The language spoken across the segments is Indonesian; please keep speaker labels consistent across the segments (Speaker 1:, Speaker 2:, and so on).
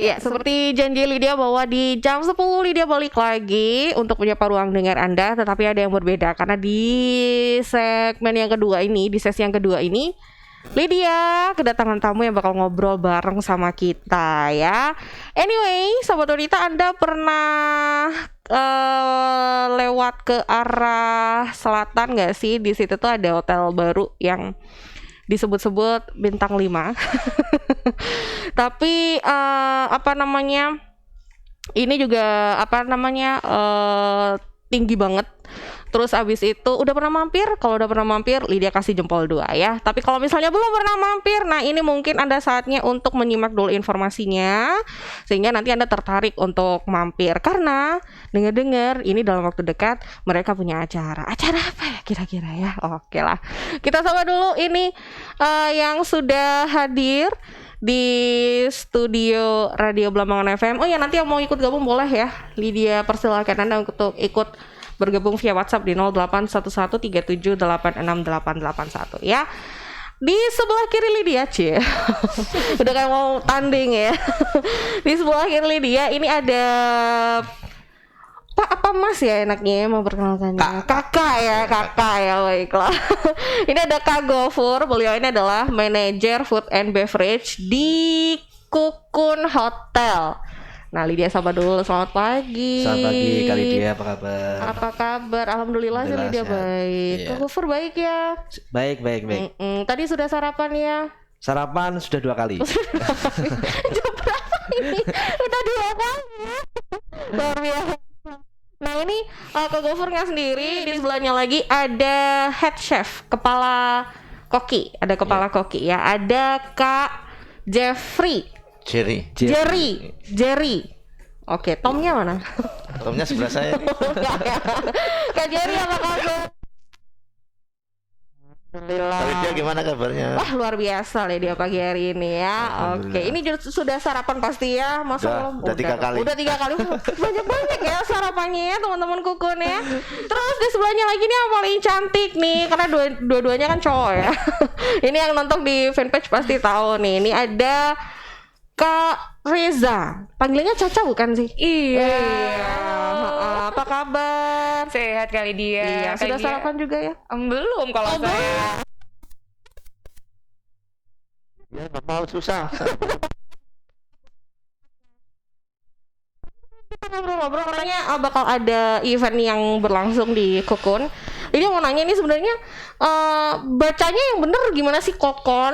Speaker 1: Ya, seperti janji Lydia bahwa di jam 10 Lydia balik lagi untuk menyapa ruang dengar Anda, tetapi ada yang berbeda karena di segmen yang kedua ini, di sesi yang kedua ini Lydia kedatangan tamu yang bakal ngobrol bareng sama kita ya. Anyway, Sobat Wanita, Anda pernah lewat ke arah selatan gak sih? Di situ tuh ada hotel baru yang disebut-sebut bintang 5. Tapi ini juga tinggi banget. Terus abis itu udah pernah mampir? Kalau udah pernah mampir, Lydia kasih jempol 2 ya. Tapi kalau misalnya belum pernah mampir, nah ini mungkin Anda saatnya untuk menyimak dulu informasinya, sehingga nanti Anda tertarik untuk mampir. Karena dengar-dengar ini dalam waktu dekat mereka punya acara. Acara apa ya kira-kira ya? Oke lah, kita sapa dulu ini yang sudah hadir di studio Radio Blambangan FM. Oh ya, nanti yang mau ikut gabung boleh ya. Lydia persilakan Anda untuk ikut bergabung via WhatsApp di 081137868881 ya. Di sebelah kiri Lydia, udah kayak mau tanding ya. Di sebelah kiri Lydia ini ada Pak apa Mas ya enaknya memperkenalkannya? Kakak ya, baiklah. Ini ada Kak Gofur, beliau ini adalah manajer food and beverage di Kukun Hotel. Nah, Lydia sapa dulu, selamat pagi.
Speaker 2: Selamat pagi Kak Lydia, apa kabar?
Speaker 1: Apa kabar? Alhamdulillah Lydia baik.
Speaker 2: Iya.
Speaker 1: Kak Gofur baik ya?
Speaker 2: Baik.
Speaker 1: Tadi sudah sarapan ya?
Speaker 2: Sarapan sudah 2 kali.
Speaker 1: Jam berapa ini? Udah 2 kali. Luar biasa. Nah ini Kak Gofur nggak sendiri, di sebelahnya lagi ada head chef, kepala koki, ada kepala koki ya, ada Kak Jerry. Oke, Tomnya mana?
Speaker 3: Tomnya sebelah saya.
Speaker 1: Kak Jerry apa kabar? Alhamdulillah.
Speaker 3: Lydia gimana kabarnya?
Speaker 1: Wah luar biasa Lydia pagi hari ini ya. Oke, ini sudah sarapan pasti ya? Masa
Speaker 3: udah 3 kali.
Speaker 1: Udah 3 kali. Banyak ya sarapannya ya teman-teman Kukun ya. Terus di sebelahnya lagi nih yang paling cantik nih, karena dua-duanya kan cowok ya. Ini yang nonton di fanpage pasti tahu nih. Ini ada Kak Reza, panggilnya Caca bukan sih?
Speaker 4: Iya.
Speaker 1: Apa kabar?
Speaker 4: Sehat kali dia.
Speaker 1: Iya, sudah sarapan juga ya?
Speaker 4: Belum kalau saya.
Speaker 3: Ya, mau susah.
Speaker 1: Kita ngobrol-ngobrol, katanya bakal ada event yang berlangsung di Kukun. Jadi mau nanya nih sebenarnya bacanya yang bener gimana sih? Kokun.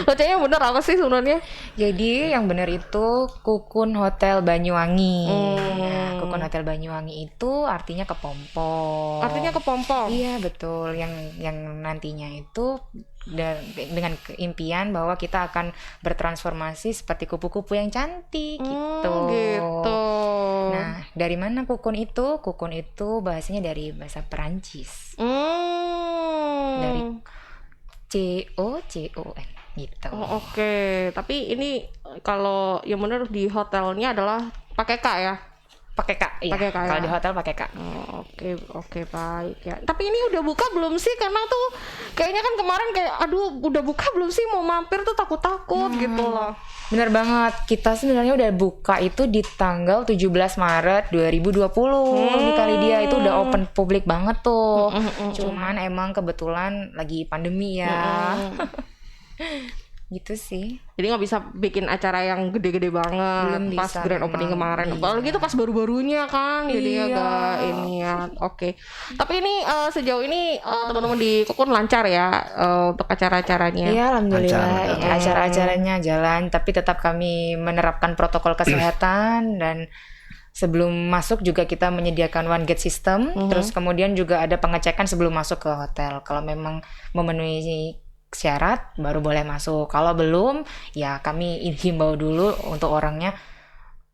Speaker 1: Bacanya bener apa sih sebenarnya?
Speaker 4: Jadi yang benar itu Kukun Hotel Banyuwangi. Nah, Kukun Hotel Banyuwangi itu artinya kepompong.
Speaker 1: Artinya kepompong.
Speaker 4: Iya betul. Yang nantinya itu dengan impian bahwa kita akan bertransformasi seperti kupu-kupu yang cantik gitu. Nah, dari mana Kukun itu? Kukun itu bahasanya dari bahasa Perancis. Dari COCON gitu.
Speaker 1: Oh, oke. Tapi ini kalau yang benar di hotelnya adalah pakai K ya?
Speaker 4: Pakai K. Iya.
Speaker 1: Pakai K.
Speaker 4: Kalau
Speaker 1: ya?
Speaker 4: di hotel pakai K.
Speaker 1: Oh, oke baik ya. Tapi ini udah buka belum sih? Karena tuh kayaknya kan kemarin kayak aduh udah buka belum sih, mau mampir tuh takut-takut gitu loh.
Speaker 4: Bener banget. Kita sebenarnya udah buka itu di tanggal 17 Maret 2020 di kali dia itu udah open publik banget tuh. Cuman emang kebetulan lagi pandemi ya. Gitu sih.
Speaker 1: Jadi nggak bisa bikin acara yang gede-gede banget.
Speaker 4: Belum
Speaker 1: pas
Speaker 4: bisa
Speaker 1: grand opening kemarin.
Speaker 4: Iya.
Speaker 1: Apalagi itu pas baru-barunya kan. Jadi agak ini ya. Oke. Tapi ini sejauh ini teman-teman di Kukun lancar ya untuk acara-acaranya.
Speaker 4: Iya, alhamdulillah.
Speaker 2: Lancar.
Speaker 4: Ya, acara-acaranya jalan, tapi tetap kami menerapkan protokol kesehatan dan sebelum masuk juga kita menyediakan one gate system. Terus kemudian juga ada pengecekan sebelum masuk ke hotel. Kalau memang memenuhi syarat baru boleh masuk. Kalau belum, ya kami himbau dulu untuk orangnya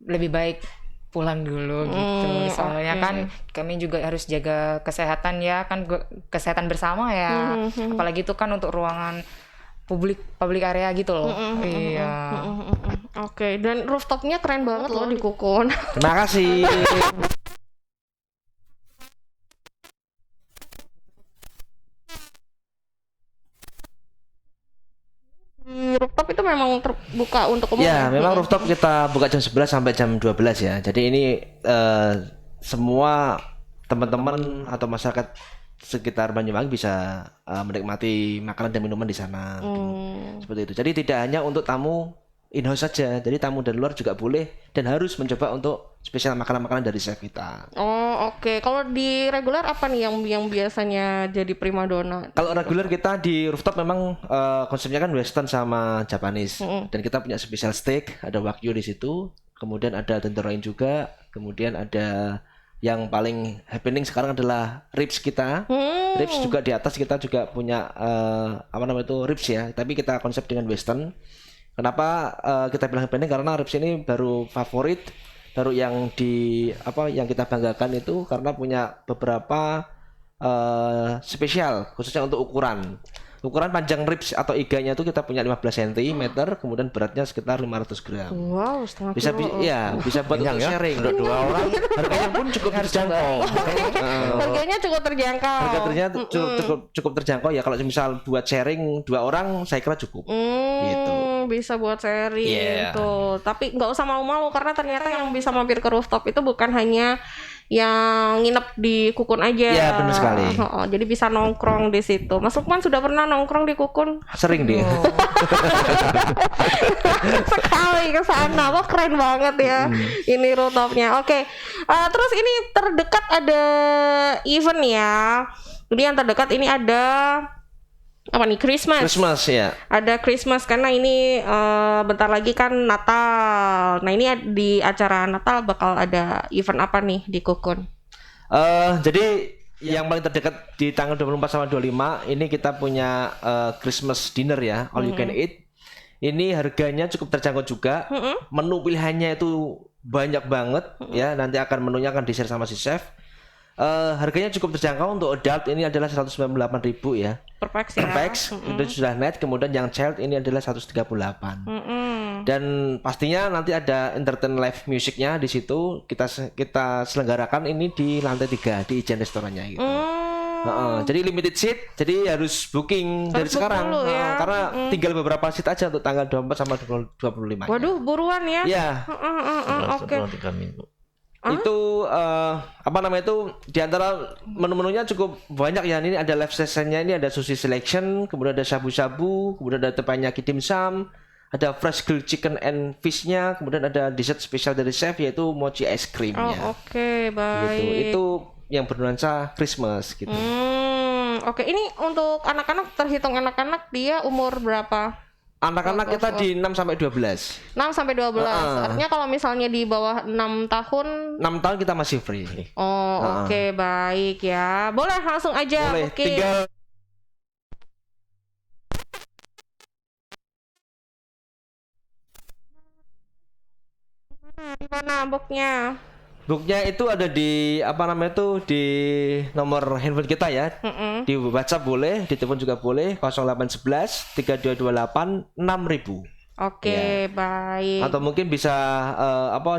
Speaker 4: lebih baik pulang dulu gitu. Soalnya kan kami juga harus jaga kesehatan ya, kan kesehatan bersama ya. Apalagi itu kan untuk ruangan publik area gitu loh. Iya.
Speaker 1: Oke, dan rooftopnya keren banget loh di Kukun.
Speaker 2: Terima kasih.
Speaker 1: memang terbuka untuk umum.
Speaker 2: Ya, memang rooftop kita buka jam 11 sampai jam 12 ya. Jadi ini semua teman-teman atau masyarakat sekitar Banyuwangi bisa menikmati makanan dan minuman di sana. Seperti itu. Jadi tidak hanya untuk tamu in-house saja. Jadi tamu dari luar juga boleh dan harus mencoba untuk spesial makanan-makanan dari chef kita.
Speaker 1: Oh, oke. Kalau di reguler apa nih yang biasanya jadi primadona?
Speaker 2: Kalau reguler kita di rooftop memang konsepnya kan western sama Japanese. Dan kita punya spesial steak, ada wagyu di situ. Kemudian ada tenderloin juga. Kemudian ada yang paling happening sekarang adalah ribs kita. Ribs juga di atas kita juga punya ribs ya. Tapi kita konsep dengan western. Kenapa kita bilang happening? Karena ribs ini baru favorit, baru yang yang kita banggakan itu karena punya beberapa spesial khususnya untuk ukuran panjang ribs atau iganya itu kita punya 15 cm, kemudian beratnya sekitar 500 gram.
Speaker 1: Wow, setengah kilo.
Speaker 2: Bisa buat untuk sharing.
Speaker 3: Untuk 2 orang.
Speaker 2: Harganya pun cukup terjangkau.
Speaker 1: Harganya cukup terjangkau.
Speaker 2: Harganya cukup terjangkau ya. Kalau misal buat sharing 2 orang saya kira cukup. Gitu.
Speaker 1: Bisa buat sharing tuh. Tapi nggak usah malu-malu karena ternyata yang bisa mampir ke rooftop itu bukan hanya yang nginep di Kukun aja.
Speaker 2: Iya, benar sekali.
Speaker 1: Jadi bisa nongkrong di situ. Mas Lukman sudah pernah nongkrong di Kukun?
Speaker 2: Sering dia.
Speaker 1: Sekali ke sana. Wah, keren banget ya. Ini rooftopnya. Oke. Terus ini terdekat ada event ya. Jadi yang terdekat ini ada apa nih, Christmas
Speaker 2: ya.
Speaker 1: Ada Christmas karena ini bentar lagi kan Natal. Nah ini di acara Natal bakal ada event apa nih di Kukun?
Speaker 2: Jadi yang paling terdekat di tanggal 24 sama 25 ini kita punya Christmas dinner ya, all you can eat. Ini harganya cukup terjangkau juga. Menu pilihannya itu banyak banget ya. Nanti menunya akan di-share sama si chef. Harganya cukup terjangkau. Untuk adult ini adalah 198.000 ya. Per pax itu sudah net. Kemudian yang child ini adalah 138. Dan pastinya nanti ada entertain live musicnya di situ. Kita selenggarakan ini di lantai 3 di Ijen restorannya gitu. Jadi limited seat, jadi harus booking dari sekarang
Speaker 1: ya.
Speaker 2: Karena tinggal beberapa seat aja untuk tanggal 24 sama 25.
Speaker 1: Waduh, buruan ya.
Speaker 2: Ya.
Speaker 1: Oke.
Speaker 2: Itu di antara menu-menunya cukup banyak ya. Ini ada live sessionnya, ini ada sushi selection, kemudian ada shabu-shabu, kemudian ada teppanyaki dimsum, ada fresh grilled chicken and fish-nya, kemudian ada dessert spesial dari chef yaitu mochi ice cream-nya.
Speaker 1: Oke, baik.
Speaker 2: Gitu. Itu yang bernuansa Christmas gitu.
Speaker 1: Oke, ini untuk anak-anak, terhitung anak-anak dia umur berapa?
Speaker 2: Anak-anak kita di 6 sampai 12.
Speaker 1: 6 sampai 12. Artinya kalau misalnya di bawah 6 tahun
Speaker 2: 6 tahun kita masih free.
Speaker 1: Oke, baik ya. Boleh langsung aja.
Speaker 2: Boleh,
Speaker 1: Oke.
Speaker 2: tinggal
Speaker 1: di mana booknya?
Speaker 2: booknya itu ada di di nomor handphone kita ya. Di WhatsApp boleh, di telepon juga boleh, 0811 3228 6000.
Speaker 1: Oke, baik.
Speaker 2: Atau mungkin bisa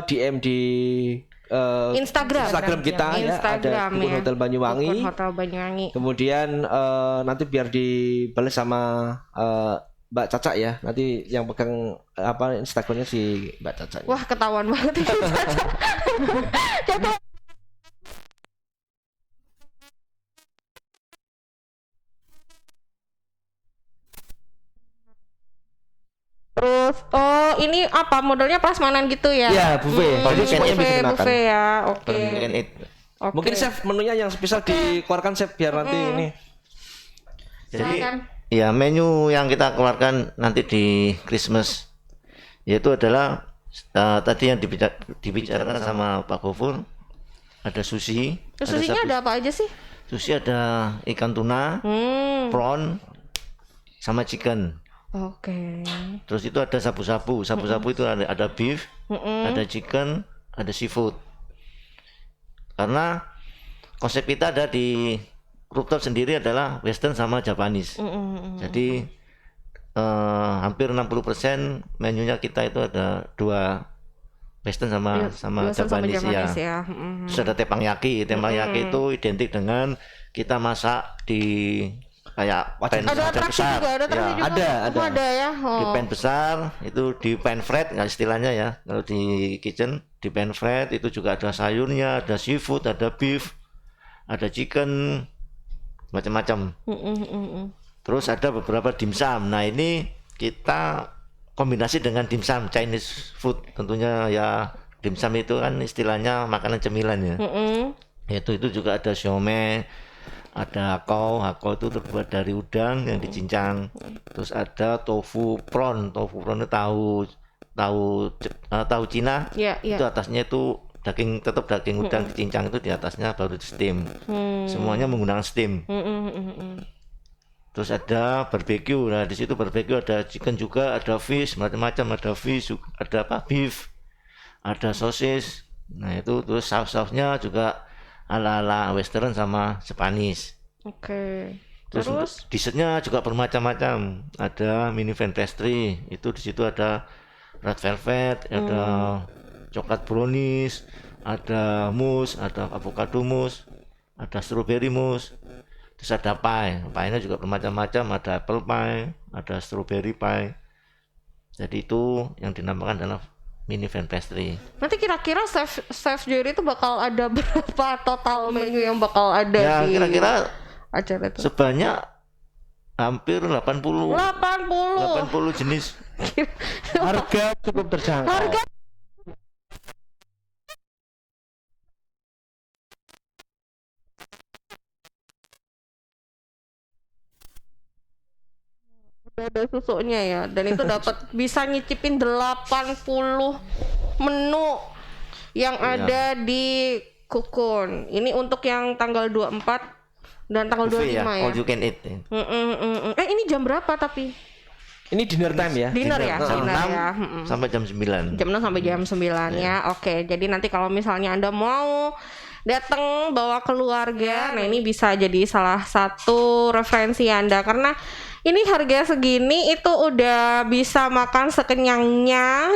Speaker 2: DM di Instagram kita ya, ada Kukun Hotel Banyuwangi.
Speaker 1: Kukun Hotel Banyuwangi.
Speaker 2: Kemudian nanti biar dibalas sama Mbak Caca ya, nanti yang pegang Instagramnya si Mbak Caca.
Speaker 1: Wah, ketahuan banget ini Caca. Terus, ini apa modelnya prasmanan gitu ya?
Speaker 2: Iya, buffet.
Speaker 1: Buffet ya, oke.
Speaker 2: Mungkin chef menunya yang spesial dikeluarkan chef biar nanti ini.
Speaker 3: Jadi ya menu yang kita keluarkan nanti di Christmas yaitu adalah tadi yang dibicarakan sama Pak Gofur, ada sushi.
Speaker 1: Sushi-nya ada apa aja sih?
Speaker 3: Sushi ada ikan tuna, prawn, sama chicken.
Speaker 1: Oke.
Speaker 3: Terus itu ada sabu-sabu. Sabu-sabu itu ada beef, ada chicken, ada seafood. Karena konsep kita ada di rooftop sendiri adalah western sama Japanese. Jadi hampir 60% menunya kita itu ada 2 western sama Japanese ya. Terus ada teppanyaki. Teppanyaki itu identik dengan kita masak di kayak
Speaker 2: Wajan.
Speaker 3: pen
Speaker 1: Ada atraksi
Speaker 3: besar.
Speaker 1: juga, ada atraksi
Speaker 3: Ya.
Speaker 1: juga.
Speaker 2: Ada.
Speaker 1: Oh, ada ya.
Speaker 3: Di
Speaker 1: Oh.
Speaker 3: pan besar itu di pan flat nggak istilahnya ya. Kalau di kitchen di pan flat itu juga ada sayurnya, ada seafood, ada beef, ada chicken, macam-macam. Terus ada beberapa dimsum. Nah ini kita kombinasi dengan dimsum Chinese food tentunya ya. Dimsum itu kan istilahnya makanan cemilan ya. Itu juga ada siomay, ada hako itu terbuat dari udang yang dicincang. Terus ada tofu prawn itu tahu Cina.
Speaker 1: Iya, iya.
Speaker 3: Itu atasnya itu tetap daging udang dicincang, itu di atasnya baru di steam. Semuanya menggunakan steam. Terus ada barbecue. Nah, di situ barbecue ada chicken juga, ada fish, macam-macam, ada fish, ada beef, ada sosis. Nah, itu terus saus-sausnya juga ala-ala western sama Spanish.
Speaker 1: Oke.
Speaker 3: Terus untuk
Speaker 1: Terus
Speaker 3: dessertnya juga bermacam-macam. Ada mini fan pastry. Itu di situ ada red velvet, ada coklat brownies, ada mousse, ada avocado mousse, ada strawberry mousse. Terus ada pie-nya juga bermacam-macam, ada apple pie, ada strawberry pie. Jadi itu yang dinamakan adalah mini fan pastry.
Speaker 1: nanti kira-kira chef Jerry itu bakal ada berapa total menu yang bakal ada
Speaker 3: Ya
Speaker 1: di
Speaker 3: kira-kira
Speaker 1: acara itu?
Speaker 3: sebanyak hampir 80
Speaker 1: 80.
Speaker 3: jenis.
Speaker 2: Harga cukup terjangkau.
Speaker 1: Harga udah ada susunya ya, dan itu dapat bisa nyicipin 80 menu yang ada di Cocoon. Ini untuk yang tanggal 24 dan tanggal
Speaker 3: Buffet
Speaker 1: 25
Speaker 3: ya,
Speaker 1: ya.
Speaker 3: all you can eat.
Speaker 1: Ini jam berapa tapi?
Speaker 2: Ini dinner time ya.
Speaker 1: Dinner ya,
Speaker 3: Jam
Speaker 1: dinner
Speaker 3: 6
Speaker 1: ya.
Speaker 3: sampai jam 9.
Speaker 1: Jam 6 sampai jam 9 ya. Oke, jadi nanti kalau misalnya Anda mau datang bawa keluarga, nah ini bisa jadi salah satu referensi Anda, karena ini harga segini itu udah bisa makan sekenyangnya.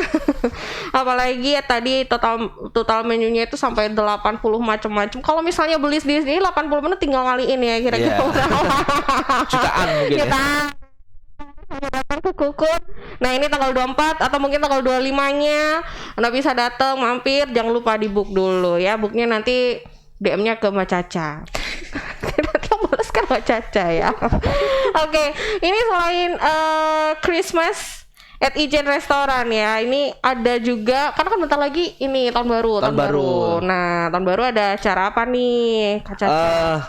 Speaker 1: Apalagi ya tadi total menunya itu sampai 80 macam-macam. Kalau misalnya beli sendiri 80 menu tinggal ngaliin ya kira-kira.
Speaker 2: Iya. Jutaan mungkin ya.
Speaker 1: Kita datang ke Cocoon. Nah ini tanggal 24 atau mungkin tanggal 25-nya Anda bisa datang mampir, jangan lupa di book dulu ya. Booknya nanti DM-nya ke Mbak Caca. Nanti yang balas kan Mbak Caca ya. Oke, ini selain Christmas at Ijen Restoran ya, ini ada juga karena kan bentar lagi ini tahun baru. Nah tahun baru ada acara apa nih Kak Caca?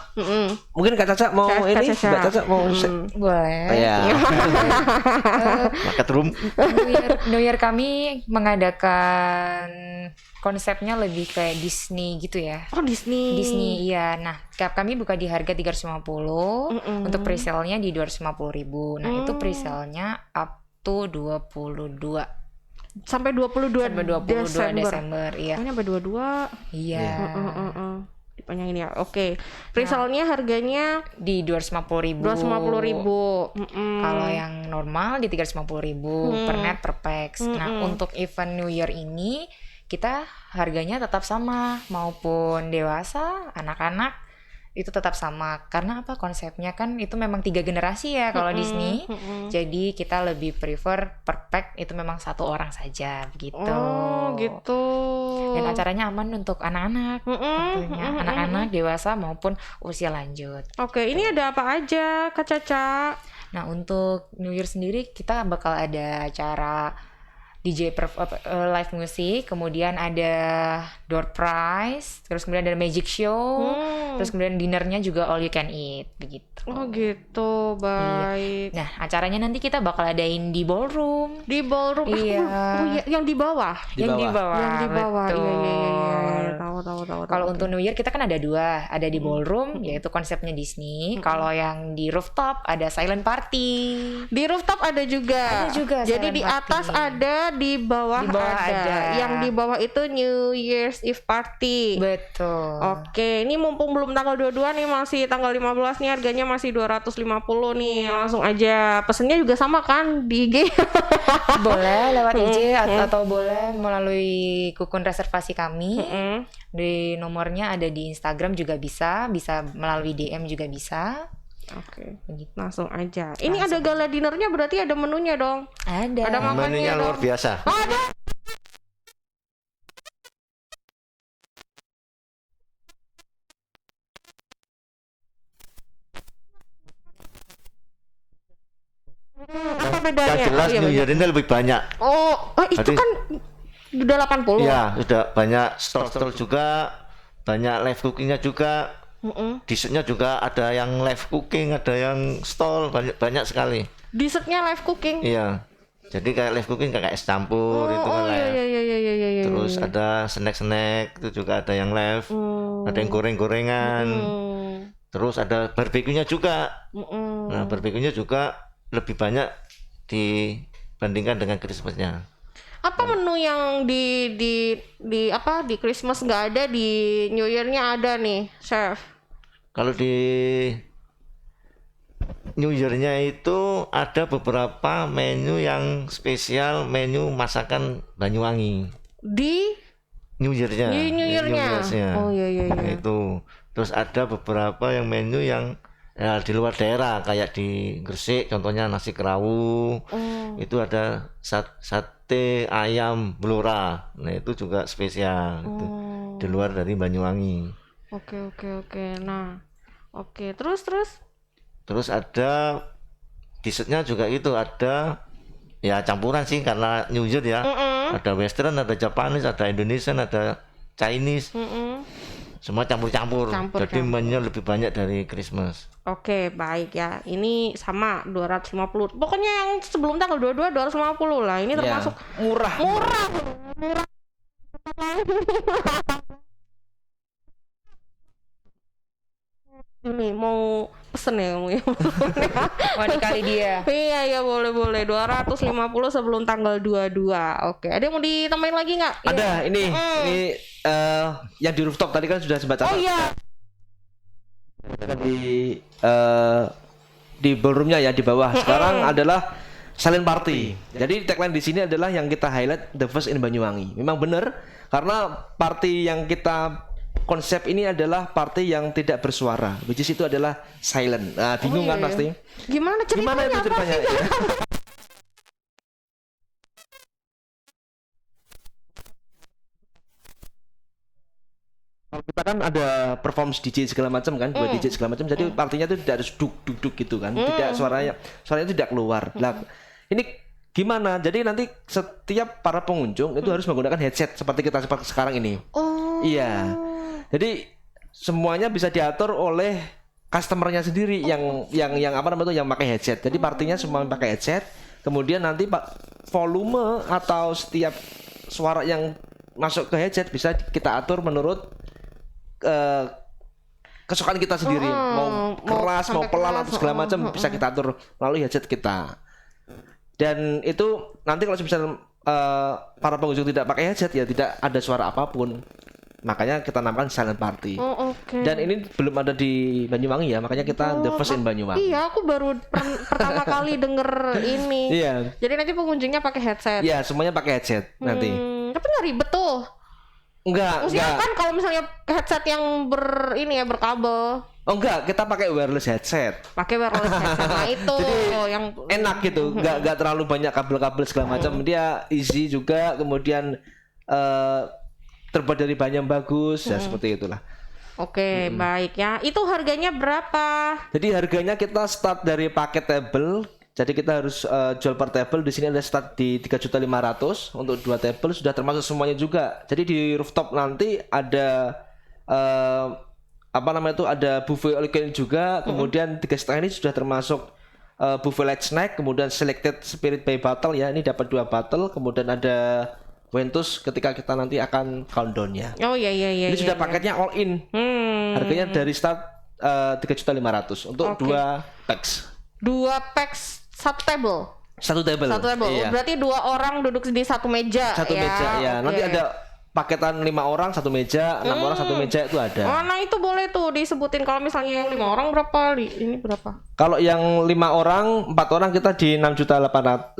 Speaker 2: Mungkin Kak Caca mau
Speaker 1: Kak
Speaker 2: ini,
Speaker 1: Caca.
Speaker 2: Mbak Caca mau
Speaker 4: Boleh.
Speaker 2: ya.
Speaker 3: Market room.
Speaker 4: New Year kami mengadakan konsepnya lebih kayak Disney gitu ya.
Speaker 1: Oh Disney.
Speaker 4: Disney iya. Nah, kami buka di harga 350. Untuk pre-sale-nya di 250.000. Nah, itu pre-sale-nya up to 22
Speaker 1: sampai 22
Speaker 4: Desember iya.
Speaker 1: Sampai 22.
Speaker 4: Iya.
Speaker 1: Dipanjangin ya. Oke. Pre-sale-nya harganya
Speaker 4: Di 250.000.
Speaker 1: 250.000.
Speaker 4: Kalau yang normal di 350.000 per net per pax. Nah, untuk event New Year ini kita harganya tetap sama, maupun dewasa, anak-anak itu tetap sama. Karena apa, konsepnya kan itu memang 3 generasi ya kalau Disney. Jadi kita lebih prefer per pack itu memang 1 orang saja begitu.
Speaker 1: Oh, gitu.
Speaker 4: Dan acaranya aman untuk anak-anak, tentunya anak-anak, dewasa maupun usia lanjut.
Speaker 1: Oke, ini ada apa aja Kak Caca?
Speaker 4: Nah, untuk New Year sendiri kita bakal ada acara DJ live musik, kemudian ada door prize, terus kemudian ada magic show, terus kemudian dinernya juga all you can eat begitu.
Speaker 1: Oh gitu, baik.
Speaker 4: Nah, acaranya nanti kita bakal adain di ballroom.
Speaker 1: Di ballroom.
Speaker 4: Iya.
Speaker 1: Oh, iya, yang di bawah.
Speaker 4: Yang di bawah.
Speaker 1: Yang di bawah.
Speaker 4: Betul.
Speaker 1: Iya. Tahu.
Speaker 4: Kalau untuk New Year kita kan ada 2, ada di ballroom yaitu konsepnya Disney. Kalau yang di rooftop ada silent party.
Speaker 1: di rooftop ada juga.
Speaker 4: Ada juga
Speaker 1: Jadi
Speaker 4: silent
Speaker 1: di
Speaker 4: party.
Speaker 1: atas ada, di bawah,
Speaker 4: Di bawah ada.
Speaker 1: Yang di bawah itu New Year's Eve party.
Speaker 4: Betul.
Speaker 1: Oke, ini mumpung belum tanggal 22 nih, masih tanggal 15 nih, harganya masih 250 nih. Langsung aja. Pesennya juga sama kan di IG.
Speaker 4: Boleh lewat IG atau boleh melalui Cocoon reservasi kami. Di nomornya ada di Instagram juga bisa melalui DM juga bisa.
Speaker 1: Oke.
Speaker 4: Begitu.
Speaker 1: Langsung aja. Ini ada gala dinernya berarti ada menunya dong. Ada makannya
Speaker 3: Menunya luar
Speaker 1: dong.
Speaker 3: biasa.
Speaker 1: Ada. Apa bedanya?
Speaker 3: Yang jelas
Speaker 1: Oh, iya,
Speaker 3: New
Speaker 1: bener.
Speaker 3: Year ini lebih banyak.
Speaker 1: Itu
Speaker 3: Jadi-
Speaker 1: kan udah 80.
Speaker 3: Ya, sudah banyak stall-stall juga, banyak live cookingnya juga. Dessertnya juga ada yang live cooking, ada yang stall, banyak sekali.
Speaker 1: Dessertnya live cooking.
Speaker 3: Iya. Jadi kayak live cooking kayak es campur itu kan
Speaker 1: iya
Speaker 3: live.
Speaker 1: iya.
Speaker 3: Terus ada snack-snack itu juga ada yang live. Ada yang goreng-gorengan. Terus ada barbeque-nya juga. Nah, barbeque-nya juga lebih banyak dibandingkan dengan Christmas-nya.
Speaker 1: Apa menu yang di apa di Christmas nggak ada, di New Year-nya ada nih, chef?
Speaker 3: Kalau di New Year-nya itu ada beberapa menu yang spesial, menu masakan Banyuwangi.
Speaker 1: Di
Speaker 3: New Year-nya.
Speaker 1: New Year-nya. Oh, iya.
Speaker 3: Nah, itu. Terus ada beberapa yang menu yang ya, di luar daerah kayak di Gresik contohnya nasi kerawu. Itu ada sate ayam blora. Nah, itu juga spesial itu. Di luar dari Banyuwangi.
Speaker 1: Oke. Nah, oke. Terus
Speaker 3: ada dessertnya juga itu ada ya campuran sih karena New Year ya. Ada Western, ada Japanese, ada Indonesian, ada Chinese. Semua campur-campur. Jadi menunya lebih banyak dari Christmas.
Speaker 1: Oke, baik ya. Ini sama 250. Pokoknya yang sebelum tanggal 22 250 lah. Ini termasuk
Speaker 2: Murah.
Speaker 1: Ini mau pesen ya kamu ya.
Speaker 4: Wah, dikali dia.
Speaker 1: Iya boleh 250 sebelum tanggal 22. Oke, ada yang mau ditambahin lagi nggak?
Speaker 2: Ada ini yang di rooftop tadi kan sudah sempat
Speaker 1: Oh iya.
Speaker 2: di ballroomnya ya di bawah. Sekarang adalah silent party. Jadi tagline di sini adalah yang kita highlight the first in Banyuwangi. Memang benar karena party yang kita konsep ini adalah party yang tidak bersuara, which is itu adalah silent. Nah, bingung kan pasti?
Speaker 1: Gimana ceritanya?
Speaker 2: Gimana itu ceritanya? Kalau kita kan ada perform DJ segala macam kan, dua DJ segala macam, jadi partinya itu tidak harus duk gitu kan, tidak suaranya tidak keluar. Nah, ini gimana? Jadi nanti setiap para pengunjung itu harus menggunakan headset seperti kita sekarang ini.
Speaker 1: Oh.
Speaker 2: Iya. Jadi semuanya bisa diatur oleh customernya sendiri yang apa namanya itu yang pakai headset. Jadi partinya semua pakai headset. Kemudian nanti volume atau setiap suara yang masuk ke headset bisa kita atur menurut kesukaan kita sendiri. Mau keras, mau pelan atau segala macam bisa kita atur melalui headset kita. Dan itu nanti kalau misalnya para pengunjung tidak pakai headset ya tidak ada suara apapun. Makanya kita namakan silent party.
Speaker 1: Oke.
Speaker 2: Dan ini belum ada di Banyuwangi ya, makanya kita the first in Banyuwangi.
Speaker 1: Iya, aku baru pertama kali denger ini.
Speaker 2: Iya.
Speaker 1: Jadi nanti pengunjungnya pakai headset.
Speaker 2: Iya, semuanya pakai headset nanti.
Speaker 1: Tapi nggak ribet tuh. Maksudnya
Speaker 2: Enggak.
Speaker 1: kan kalau misalnya headset yang berkabel.
Speaker 2: Oh enggak, kita pakai wireless headset.
Speaker 1: Pakai wireless headset. Nah itu yang
Speaker 2: Enak gitu, enggak terlalu banyak kabel-kabel segala macam. Dia easy juga, kemudian terbuat dari bahan yang bagus ya seperti itulah.
Speaker 1: Oke, baik ya. Itu harganya berapa?
Speaker 2: Jadi harganya kita start dari paket table. Jadi kita harus jual per table. Di sini ada start di 3.500.000 untuk 2 table sudah termasuk semuanya juga. Jadi di rooftop nanti ada apa namanya itu ada buffet all you can eat juga. Kemudian 3,5 ini sudah termasuk buffet light snack. Kemudian selected spirit by bottle ya. Ini dapat 2 bottle. Kemudian ada Ventus ketika kita nanti akan countdown-nya.
Speaker 1: Oh iya.
Speaker 2: Ini sudah paketnya all in. Harganya dari start 3.500.000 untuk 2 packs.
Speaker 1: 2 packs satu table.
Speaker 2: Satu table. Iya.
Speaker 1: Berarti 2 orang duduk di satu meja.
Speaker 2: Satu meja ya.
Speaker 1: Oke.
Speaker 2: Nanti ada paketan 5 orang satu meja, 6 orang satu meja itu ada.
Speaker 1: Oh, nah itu boleh tuh disebutin kalau misalnya yang 5 orang berapa? Ini berapa?
Speaker 2: Kalau yang 5 orang, 4 orang kita di 5.800.000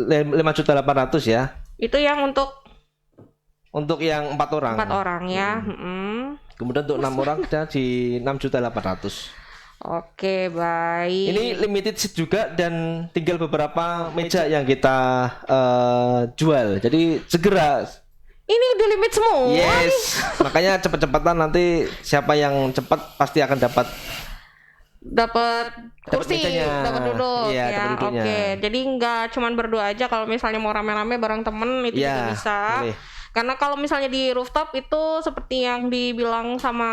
Speaker 2: ya.
Speaker 1: Itu yang untuk
Speaker 2: Yang 4 orang.
Speaker 1: 4 orang ya.
Speaker 2: Kemudian untuk 6 orang kita di 6.800.000.
Speaker 1: Oke, baik.
Speaker 2: Ini limited seat juga dan tinggal beberapa meja yang kita jual. Jadi segera.
Speaker 1: Ini udah limit semua.
Speaker 2: Yes. Makanya cepet-cepetan, nanti siapa yang cepat pasti akan dapat
Speaker 1: kursi,
Speaker 2: mejanya.
Speaker 1: dapat duduk.
Speaker 2: Iya,
Speaker 1: Ya,
Speaker 2: dapat duduknya.
Speaker 1: oke. Jadi nggak cuman berdua aja. Kalau misalnya mau rame-rame bareng temen itu juga
Speaker 2: Iya,
Speaker 1: bisa.
Speaker 2: boleh.
Speaker 1: Karena kalau misalnya di rooftop itu seperti yang dibilang sama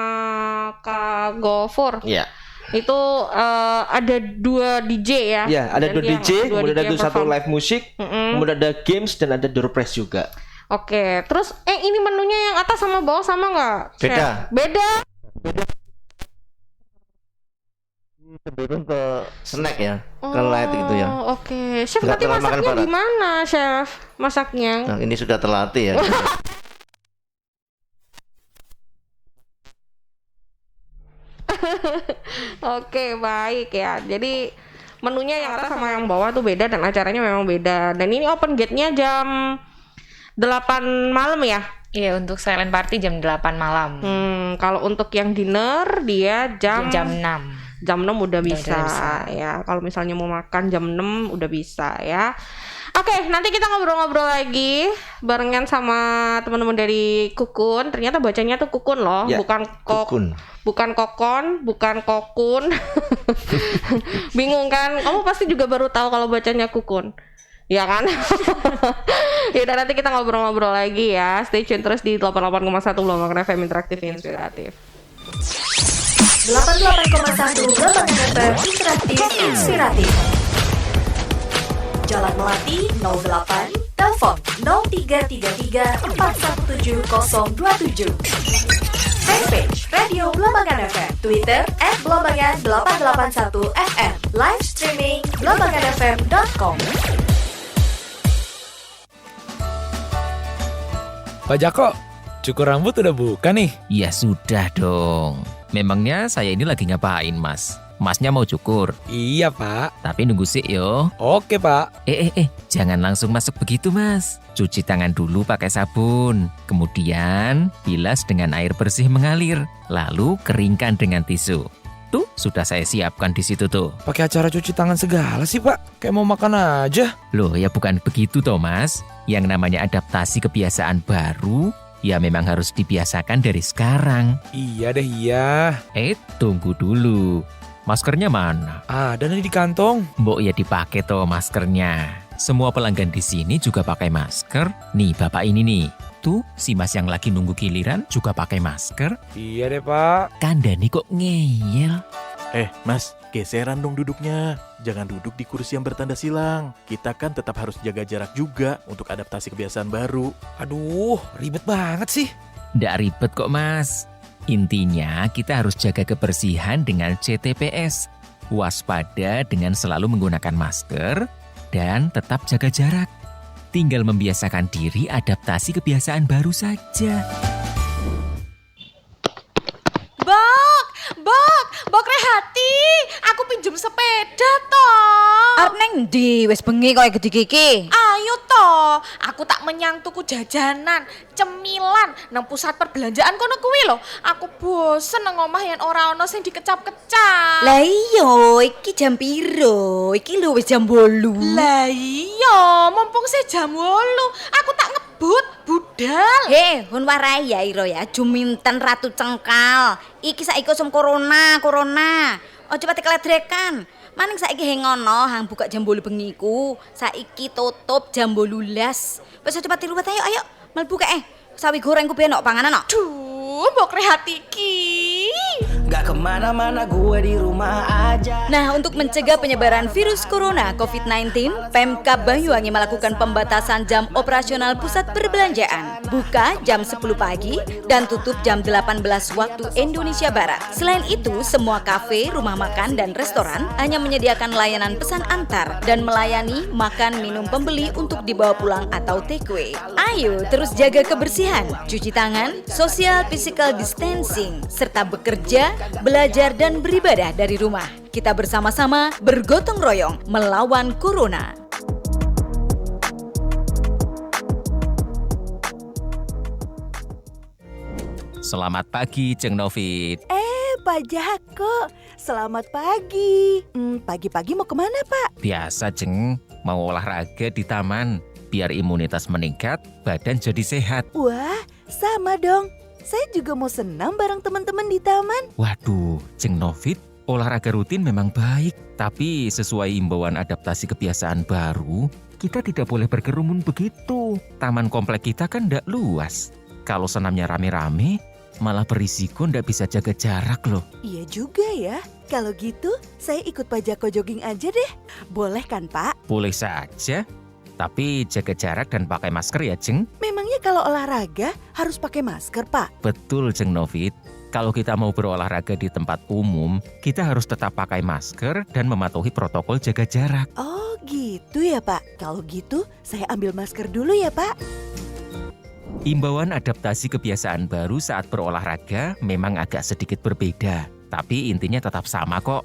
Speaker 1: Kak Gofur.
Speaker 2: Iya.
Speaker 1: Itu ada 2 DJ ya.
Speaker 2: Ya, ada 2
Speaker 1: Nanti yang
Speaker 2: DJ, kemudian ada
Speaker 1: yang
Speaker 2: satu
Speaker 1: perform.
Speaker 2: live musik, kemudian ada games dan ada door prize juga.
Speaker 1: Oke, terus ini menunya yang atas sama bawah sama nggak?
Speaker 3: Beda.
Speaker 1: Chef? Beda.
Speaker 3: Cenderung ke snack ya, ke light gitu ya.
Speaker 1: Oke, chef
Speaker 3: Nggak
Speaker 1: nanti
Speaker 3: terlalu makan
Speaker 1: masaknya
Speaker 3: berat.
Speaker 1: gimana, chef? Masaknya?
Speaker 3: Nah, ini sudah terlatih ya.
Speaker 1: Oke, baik ya. Jadi menunya yang atas sama yang bawah tuh beda dan acaranya memang beda. Dan ini open gate-nya jam 8 malam ya.
Speaker 4: Iya, untuk silent party jam 8 malam.
Speaker 1: Kalau untuk yang dinner dia
Speaker 4: Jam 6.
Speaker 1: Jam 6 udah bisa,
Speaker 4: bisa.
Speaker 1: ya. Kalau misalnya mau makan jam 6 udah bisa ya. Oke, nanti kita ngobrol-ngobrol lagi barengan sama teman-teman dari Kukun. Ternyata bacanya tuh Kukun loh,
Speaker 2: Ya,
Speaker 1: bukan
Speaker 3: Kukun.
Speaker 1: bukan Kokon, bukan Kokun. Bingung kan? Kamu pasti juga baru tahu kalau bacanya Kukun. Ya kan? Yaudah, nanti kita ngobrol-ngobrol lagi ya. Stay tune terus di 88,1 Gelombang FM Interaktif Inspiratif.
Speaker 5: 88,1 Gelombang FM Interaktif Inspiratif. Jalan Melati 08, telepon 0333 417 027. Fanpage Radio Gelombang FM, Twitter @gelombangan881fm, live streaming gelombanganfm.com.
Speaker 6: Pak Jako, cukur rambut udah buka nih?
Speaker 7: Ya sudah dong. Memangnya saya ini lagi ngapain, Mas? Masnya mau cukur,
Speaker 6: Iya, Pak.
Speaker 7: tapi nunggu sih yo.
Speaker 6: Oke, Pak.
Speaker 7: Jangan langsung masuk begitu, Mas. Cuci tangan dulu pakai sabun. Kemudian bilas dengan air bersih mengalir. Lalu keringkan dengan tisu. Tuh, sudah saya siapkan di situ tuh.
Speaker 6: Pakai acara cuci tangan segala sih, Pak. Kayak mau makan aja.
Speaker 7: Loh, ya bukan begitu toh, Mas. Yang namanya adaptasi kebiasaan baru, ya memang harus dibiasakan dari sekarang.
Speaker 6: Iya deh, iya.
Speaker 7: Tunggu dulu. Maskernya mana?
Speaker 6: Ada nih di kantong.
Speaker 7: Mbok ya dipakai toh maskernya. Semua pelanggan di sini juga pakai masker. Nih bapak ini nih. Tuh si mas yang lagi nunggu giliran juga pakai masker.
Speaker 6: Iya deh, Pak.
Speaker 7: Kandani kok ngeyel.
Speaker 8: Mas, geseran dong duduknya. Jangan duduk di kursi yang bertanda silang. Kita kan tetap harus jaga jarak juga untuk adaptasi kebiasaan baru.
Speaker 6: Aduh, ribet banget sih.
Speaker 7: Nggak ribet kok mas. Intinya kita harus jaga kebersihan dengan CTPS. Waspada dengan selalu menggunakan masker dan tetap jaga jarak. Tinggal membiasakan diri adaptasi kebiasaan baru saja.
Speaker 9: Bok Rehati, aku pinjem sepeda toh.
Speaker 10: Arep neng ndi wis bengi koyo gede kiki.
Speaker 9: Ayo toh, aku tak menyang tuku jajanan, cemilan nang pusat perbelanjaan kono kuwi lho. Aku bosen nang omah yen ora ono sing dikecap-kecap.
Speaker 10: Lah iya, iki jam piro? Iki lho wis jam 8.
Speaker 9: Lah iya, mumpung sih jam 8, aku tak ngebut budal.
Speaker 10: Hun warai ya iro ya, juminten ratu cengkal. Iki saiki usum corona. Ojo pati keledrekan. Maning saiki hengono hang buka jam 8 bengi ku. Saiki tutup jam 12. Wis ojo pati ruwet ayo mlebu kae. Sawi goreng ku ben nok panganan nok.
Speaker 9: Duh, Mbok Rehati ki.
Speaker 11: Gak kemana-mana, gue di rumah aja.
Speaker 10: Nah, untuk mencegah penyebaran virus corona COVID-19, Pemkab Banyuwangi melakukan pembatasan jam operasional pusat perbelanjaan. Buka jam 10 pagi dan tutup jam 18 waktu Indonesia Barat. Selain itu, semua kafe, rumah makan, dan restoran hanya menyediakan layanan pesan antar dan melayani makan minum pembeli untuk dibawa pulang atau takeaway. Ayo terus jaga kebersihan, cuci tangan, social physical distancing, serta bekerja, belajar, dan beribadah dari rumah. Kita bersama-sama bergotong royong melawan corona.
Speaker 7: Selamat pagi, Ceng Novit.
Speaker 12: Pak Jako. Selamat pagi. Pagi-pagi mau kemana, Pak?
Speaker 7: Biasa, Jeng. Mau olahraga di taman. Biar imunitas meningkat, badan jadi sehat.
Speaker 12: Wah, sama dong. Saya juga mau senam bareng teman-teman di taman.
Speaker 7: Waduh, Jeng Novit, olahraga rutin memang baik. Tapi sesuai imbauan adaptasi kebiasaan baru, kita tidak boleh berkerumun begitu. Taman komplek kita kan tidak luas. Kalau senamnya rame-rame, malah berisiko ndak bisa jaga jarak loh.
Speaker 12: Iya juga ya. Kalau gitu, saya ikut Pak Jako jogging aja deh. Boleh kan, Pak?
Speaker 7: Boleh saja, tapi jaga jarak dan pakai masker ya, Jeng.
Speaker 12: Memangnya kalau olahraga harus pakai masker, Pak?
Speaker 7: Betul, Jeng Novit. Kalau kita mau berolahraga di tempat umum, kita harus tetap pakai masker dan mematuhi protokol jaga jarak.
Speaker 12: Oh gitu ya, Pak. Kalau gitu, saya ambil masker dulu ya, Pak.
Speaker 7: Imbauan adaptasi kebiasaan baru saat berolahraga memang agak sedikit berbeda, tapi intinya tetap sama kok.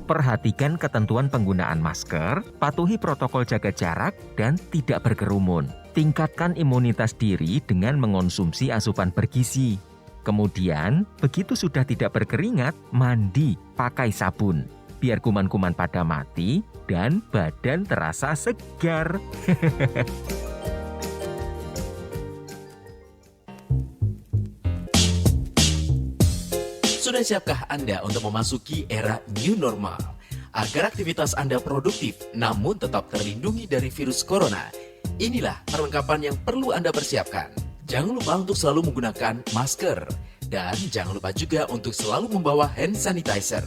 Speaker 7: Perhatikan ketentuan penggunaan masker, patuhi protokol jaga jarak, dan tidak berkerumun. Tingkatkan imunitas diri dengan mengonsumsi asupan bergizi. Kemudian, begitu sudah tidak berkeringat, mandi pakai sabun. Biar kuman-kuman pada mati dan badan terasa segar.
Speaker 8: Sudah siapkah Anda untuk memasuki era new normal? Agar aktivitas Anda produktif namun tetap terlindungi dari virus corona, inilah perlengkapan yang perlu Anda persiapkan. Jangan lupa untuk selalu menggunakan masker. Dan jangan lupa juga untuk selalu membawa hand sanitizer.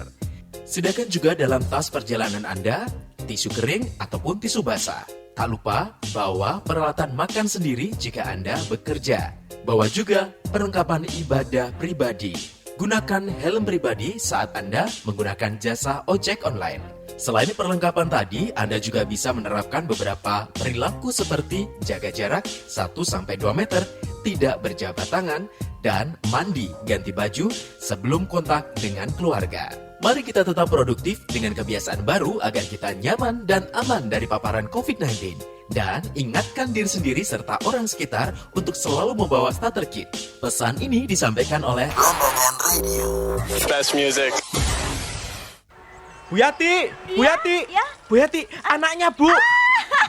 Speaker 8: Sediakan juga dalam tas perjalanan Anda, tisu kering ataupun tisu basah. Tak lupa bawa peralatan makan sendiri jika Anda bekerja. Bawa juga perlengkapan ibadah pribadi. Gunakan helm pribadi saat Anda menggunakan jasa ojek online. Selain perlengkapan tadi, Anda juga bisa menerapkan beberapa perilaku seperti jaga jarak 1-2 meter, tidak berjabat tangan, dan mandi ganti baju sebelum kontak dengan keluarga. Mari kita tetap produktif dengan kebiasaan baru agar kita nyaman dan aman dari paparan COVID-19. Dan ingatkan diri sendiri serta orang sekitar untuk selalu membawa starter kit. Pesan ini disampaikan oleh Rombongan Radio.
Speaker 13: Best music.
Speaker 14: Bu Yati, Bu Yati, Bu Yati, anaknya Bu,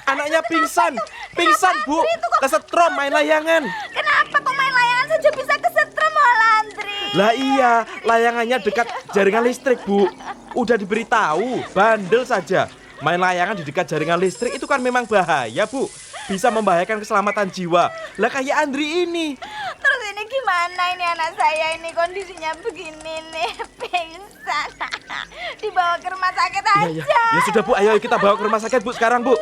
Speaker 14: anaknya pingsan, Bu, kesetrum main layangan.
Speaker 15: Kenapa kok main layangan saja bisa kesetrum, Landri?
Speaker 14: Lah iya, layangannya dekat jaringan listrik, Bu. Udah diberitahu, bandel saja. Main layangan di dekat jaringan listrik itu kan memang bahaya, Bu. Bisa membahayakan keselamatan jiwa. Lah kayak Andri ini.
Speaker 15: Terus ini gimana ini anak saya ini kondisinya begini nih, pingsan. Dibawa ke rumah sakit aja.
Speaker 14: Ya sudah, Bu, ayo kita bawa ke rumah sakit, Bu, sekarang, Bu.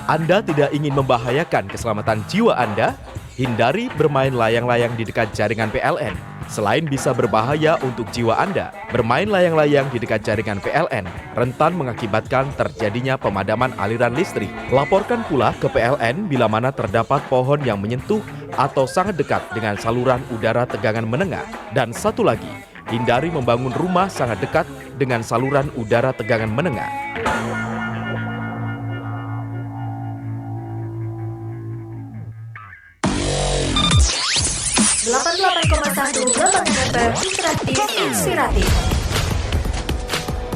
Speaker 14: Anda tidak ingin membahayakan keselamatan jiwa Anda? Hindari bermain layang-layang di dekat jaringan PLN. Selain bisa berbahaya untuk jiwa Anda, bermain layang-layang di dekat jaringan PLN rentan mengakibatkan terjadinya pemadaman aliran listrik. Laporkan pula ke PLN bila mana terdapat pohon yang menyentuh atau sangat dekat dengan saluran udara tegangan menengah. Dan satu lagi, hindari membangun rumah sangat dekat dengan saluran udara tegangan menengah.
Speaker 5: 88,1 Gelombang FM Interaktif Inspiratif.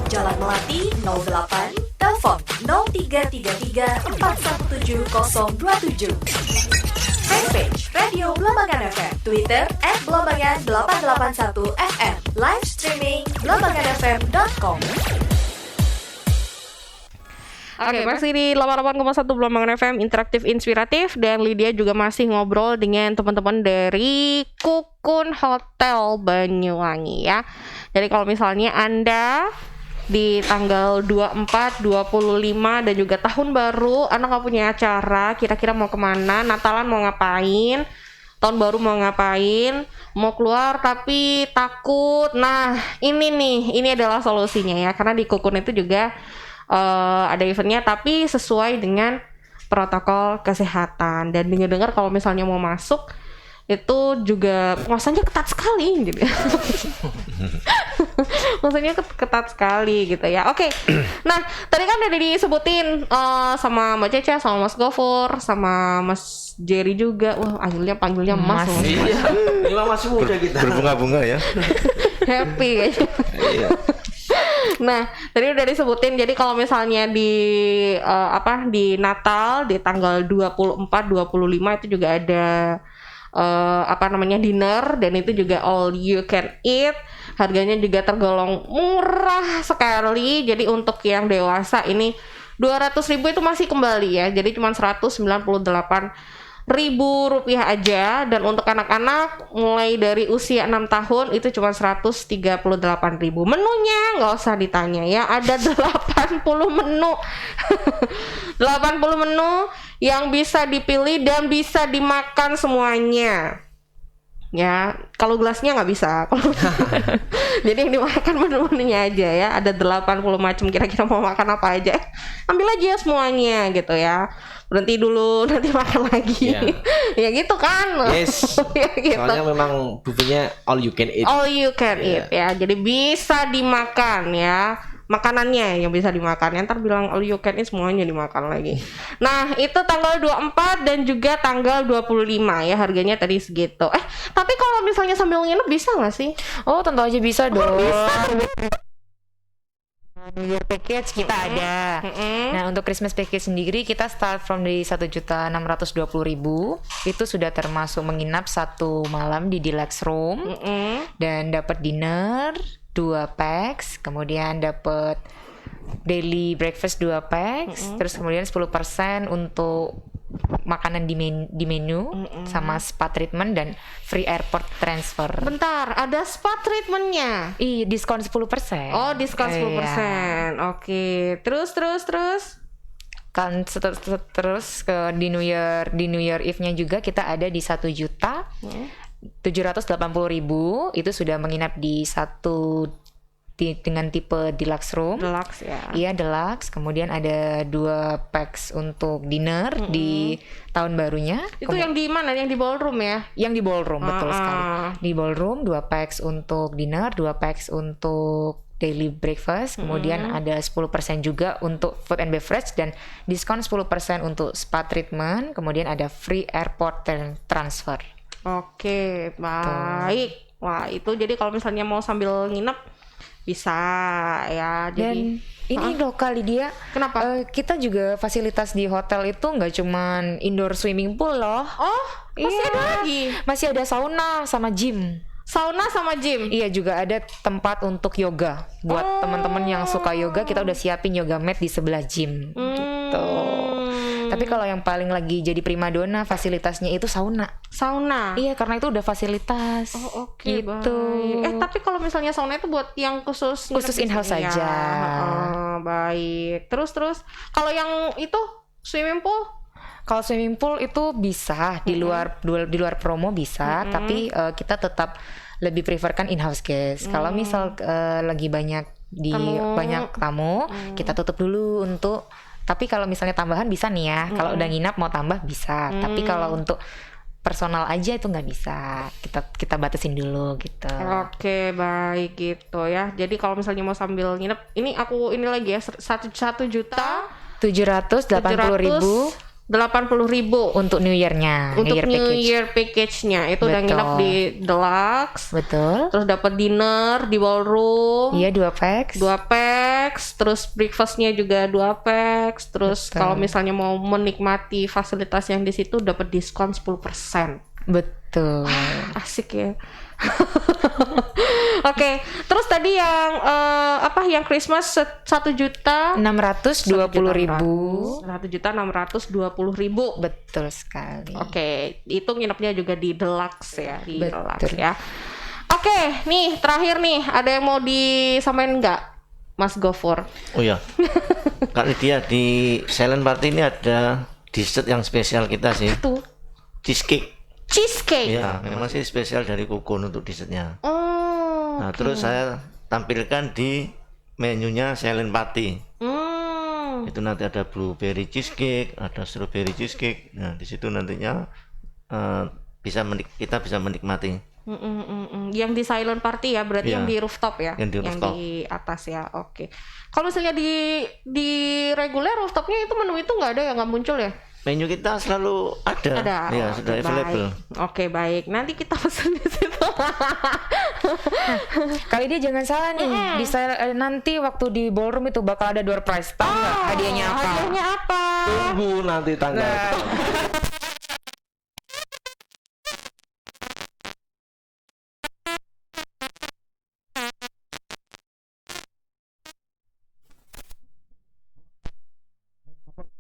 Speaker 5: Jalan Melati 08, telepon 0333 417 027. Fanpage Radio Gelombang FM, Twitter @Gelombang881FM, live streaming gelombanganfm.com.
Speaker 1: Oke, masih di 88,1 Gelombang FM Interaktif Inspiratif, dan Lydia juga masih ngobrol dengan teman-teman dari Kukun Hotel Banyuwangi ya. Jadi kalau misalnya Anda di tanggal 24, 25 dan juga tahun baru Anda nggak punya acara, kira-kira mau kemana, Natalan mau ngapain, tahun baru mau ngapain, mau keluar tapi takut. Nah ini adalah solusinya ya, karena di Kukun itu juga ada eventnya tapi sesuai dengan protokol kesehatan. Dan dengar-dengar kalau misalnya mau masuk itu juga puasanya ketat sekali gitu. Maksudnya ketat sekali gitu ya. Oke. Nah, tadi kan udah disebutin sama Mbak Cece, sama Mas Gofur, sama Mas Jerry juga. Wah, panggilnya Mas.
Speaker 2: Iya. Ini masih muda kita.
Speaker 3: Berbunga-bunga ya.
Speaker 1: Happy kayaknya.
Speaker 3: Iya.
Speaker 1: Nah, tadi udah disebutin. Jadi kalau misalnya di di Natal di tanggal 24, 25 itu juga ada dinner, dan itu juga all you can eat. Harganya juga tergolong murah sekali. Jadi untuk yang dewasa ini 200.000 itu masih kembali ya. Jadi cuma 198.000 rupiah aja, dan untuk anak-anak mulai dari usia 6 tahun itu cuma 138.000. Menunya nggak usah ditanya ya, ada 80 menu. 80 menu yang bisa dipilih dan bisa dimakan semuanya. Ya, kalau gelasnya nggak bisa. Jadi yang dimakan menu-menunya aja ya. Ada 80 macam, kira-kira mau makan apa aja. Ambil aja semuanya gitu ya. Berhenti dulu, nanti makan lagi. Ya gitu kan.
Speaker 2: Yes.
Speaker 1: Ya, gitu.
Speaker 2: Soalnya memang bukunya all you can eat.
Speaker 1: All you can eat ya. Jadi bisa dimakan ya. Makanannya yang bisa dimakan. Ntar bilang all you can eat, semuanya dimakan lagi. Nah, itu tanggal 24 dan juga tanggal 25 ya. Harganya tadi segitu. Tapi kalau misalnya sambil nginep bisa nggak sih?
Speaker 4: Oh, tentu aja bisa dong.
Speaker 1: Bisa.
Speaker 4: New Year package kita ada. Nah, untuk Christmas package sendiri kita start from di 1.620.000. Itu sudah termasuk menginap 1 malam di deluxe room dan dapat dinner 2 packs, kemudian dapat daily breakfast 2 packs, terus kemudian 10% untuk makanan di menu sama spa treatment dan free airport transfer.
Speaker 1: Bentar, ada spa treatmentnya?
Speaker 4: Iya, diskon 10%.
Speaker 1: Oh, diskon 10%.
Speaker 4: Iya.
Speaker 1: Oke. Terus
Speaker 4: kan terus ke di New Year Eve-nya juga kita ada di 1.780.000. Itu sudah menginap di dengan tipe deluxe room.
Speaker 1: Deluxe ya.
Speaker 4: Iya, deluxe. Kemudian ada 2 packs untuk dinner di tahun barunya.
Speaker 1: Itu yang di mana? Yang di ballroom ya?
Speaker 4: Yang di ballroom, betul sekali. Di ballroom 2 packs untuk dinner, 2 packs untuk daily breakfast, kemudian ada 10% juga untuk food and beverage dan diskon 10% untuk spa treatment, kemudian ada free airport transfer.
Speaker 1: Oke, baik. Wah, itu jadi kalau misalnya mau sambil nginep bisa ya.
Speaker 4: Dan ini loh Kak Lydia,
Speaker 1: kenapa?
Speaker 4: Kita juga fasilitas di hotel itu nggak cuman indoor swimming pool loh.
Speaker 1: Oh, masih ada lagi?
Speaker 4: Masih ada sauna sama gym.
Speaker 1: Sauna sama gym?
Speaker 4: Iya, juga ada tempat untuk yoga. Buat teman-teman yang suka yoga, kita udah siapin yoga mat di sebelah gym. Gitu. Tapi kalau yang paling lagi jadi primadona fasilitasnya itu sauna.
Speaker 1: Sauna?
Speaker 4: Iya, karena itu udah fasilitas.
Speaker 1: Oh, oke,
Speaker 4: gitu.
Speaker 1: Baik. Tapi kalau misalnya sauna itu buat yang khusus
Speaker 4: in-house saja.
Speaker 1: Baik. Terus kalau yang itu swimming pool?
Speaker 4: Kalau swimming pool itu bisa di luar promo bisa, tapi kita tetap lebih preferkan in-house guest. Kalau misal lagi banyak tamu, kita tutup dulu untuk. Tapi kalau misalnya tambahan bisa nih ya. Kalau udah nginap mau tambah bisa. Tapi kalau untuk personal aja itu nggak bisa. Kita batasin dulu gitu.
Speaker 1: Oke, baik gitu ya. Jadi kalau misalnya mau sambil nginep, ini lagi ya
Speaker 4: 1.780.000 untuk New Year-nya.
Speaker 1: Untuk New Year package-nya itu udah nginep di deluxe.
Speaker 4: Betul.
Speaker 1: Terus dapat dinner di ballroom.
Speaker 4: Iya, 2 packs.
Speaker 1: 2 packs. Terus breakfast-nya juga 2 packs. Terus kalau misalnya mau menikmati fasilitas yang di situ dapat diskon 10%.
Speaker 4: Betul.
Speaker 1: Asik ya. Oke, terus tadi yang yang Christmas 1.620.000. 1.620.000.
Speaker 4: Betul sekali.
Speaker 1: Oke, itu nginepnya juga di deluxe ya, di deluxe ya. Oke, nih terakhir nih, ada yang mau disampaikan nggak, Mas Gofur?
Speaker 3: Oh ya, Kak Lydia, di silent party ini ada dessert yang spesial kita sih.
Speaker 1: Itu
Speaker 3: cheesecake. Ya, memang sih spesial dari Kukun untuk dessertnya. Nah, terus saya tampilkan di menunya silent party. Itu nanti ada blueberry cheesecake, ada strawberry cheesecake. Nah, di situ nantinya kita bisa menikmati.
Speaker 1: Yang di silent party ya, berarti yang di rooftop ya,
Speaker 3: yang
Speaker 1: di atas ya. Oke. Kalau misalnya di reguler rooftopnya itu menu itu nggak ada ya, nggak muncul ya?
Speaker 3: Menu kita selalu ada. Ya, sudah available.
Speaker 1: Oke, baik. Nanti kita pesan di situ.
Speaker 4: Kali dia jangan salah nih. Nanti waktu di ballroom itu bakal ada door prize. Tahu nggak hadiahnya apa?
Speaker 1: Hadiahnya apa?
Speaker 2: Tunggu nanti tanggal.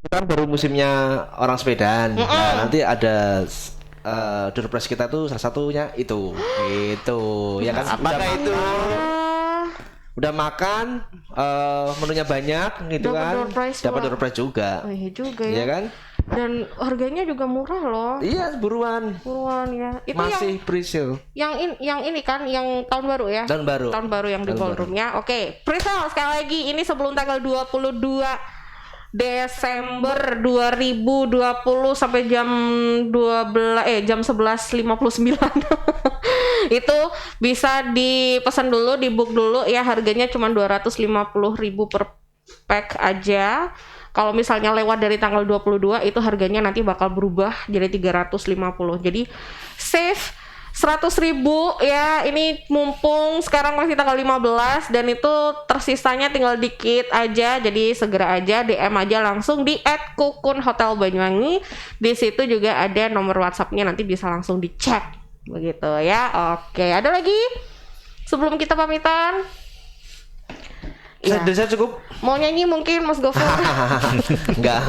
Speaker 2: Kita baru musimnya orang sepedaan. Nah, nanti ada door prize kita tuh salah satunya itu ya kan.
Speaker 3: Apakah itu?
Speaker 2: Udah makan, menunya banyak gitu kan. Dapat door prize juga.
Speaker 1: Oh iya juga ya.
Speaker 2: Iya kan?
Speaker 1: Dan harganya juga murah loh.
Speaker 2: Iya, buruan
Speaker 1: ya. Itu
Speaker 2: masih pre-sale.
Speaker 1: Yang ini kan yang tahun baru ya.
Speaker 2: Tahun baru
Speaker 1: yang di ballroomnya. Oke, pre-sale sekali lagi ini sebelum tanggal 22 Desember 2020 sampai jam 11.59. Itu bisa dipesan dulu, di-book dulu ya, harganya cuma 250.000 per pack aja. Kalau misalnya lewat dari tanggal 22 itu harganya nanti bakal berubah jadi 350. Jadi save 100.000 ya, ini mumpung sekarang masih tanggal 15 dan itu tersisanya tinggal dikit aja, jadi segera aja DM aja langsung di @kukunhotelbanyuwangi. Di situ juga ada nomor WhatsApp-nya, nanti bisa langsung dicek begitu ya. Oke, ada lagi sebelum kita pamitan?
Speaker 2: Ya. Saya cukup.
Speaker 1: Mau nyanyi mungkin Mas Gofur?
Speaker 2: Enggak.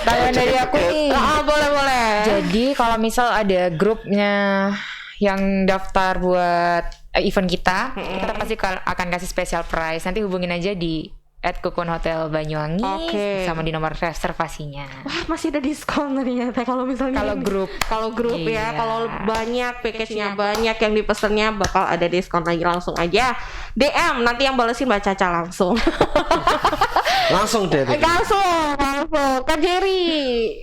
Speaker 4: Tanya dari aku nih.
Speaker 1: Boleh.
Speaker 4: Jadi kalau misal ada grupnya yang daftar buat event kita pasti akan kasih special prize. Nanti hubungin aja di @kukunhotelbanyuwangi sama di nomor reservasinya.
Speaker 1: Wah, masih ada diskon ternyata kalau misalnya
Speaker 4: grup
Speaker 1: ya. Kalau banyak package-nya banyak yang dipesannya bakal ada diskon lagi. Langsung aja DM, nanti yang balesin Mbak Caca langsung.
Speaker 2: Langsung deh.
Speaker 1: Langsung Kak Jerry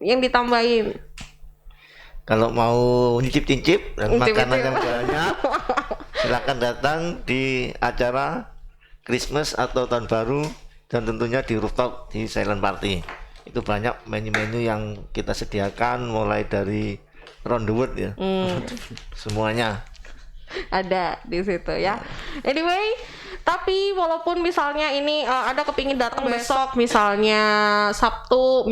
Speaker 1: yang ditambahin.
Speaker 3: Kalau mau nyicip-nyicip dan makanan yang banyak, silakan datang di acara Christmas atau tahun baru, dan tentunya di rooftop di silent party. Itu banyak menu-menu yang kita sediakan, mulai dari round the world ya. Semuanya
Speaker 1: ada di situ ya. Anyway, tapi walaupun misalnya ini ada kepingin datang besok, misalnya Sabtu,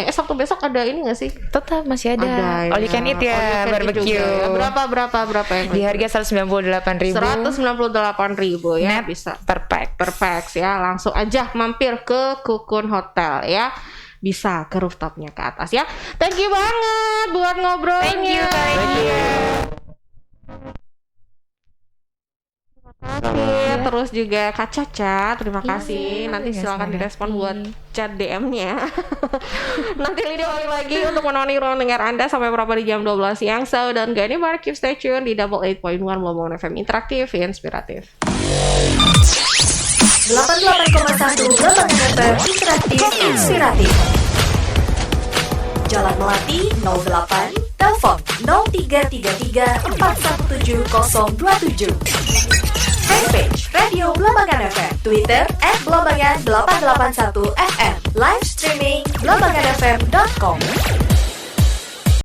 Speaker 1: Sabtu besok ada ini nggak sih?
Speaker 4: Tetap masih ada. All you can eat ya, barbecue.
Speaker 1: Ya. Berapa yang
Speaker 4: di harga 198.000.
Speaker 1: 198.000 ya,
Speaker 4: net
Speaker 1: bisa
Speaker 4: per pack
Speaker 1: ya. Langsung aja mampir ke Kukun Hotel ya. Bisa ke rooftopnya ke atas ya. Thank you banget buat ngobrolnya.
Speaker 4: Thank you.
Speaker 1: Terus juga Kak Caca, terima kasih. Nanti silakan direspon buat chat DM-nya. Nanti Lydia balik lagi untuk menemani ruang dengar Anda sampai berapa di jam 12 siang. So don't go anywhere, keep stay tune di 88.1 Melbourne FM, interaktif, inspiratif.
Speaker 5: 88,1 Melbourne FM, interaktif, inspiratif. Jalan Melati 08, telepon 0333 417027. Fanpage Radio Blambangan FM, Twitter @blambangan881 FM, live streaming blambanganfm.com.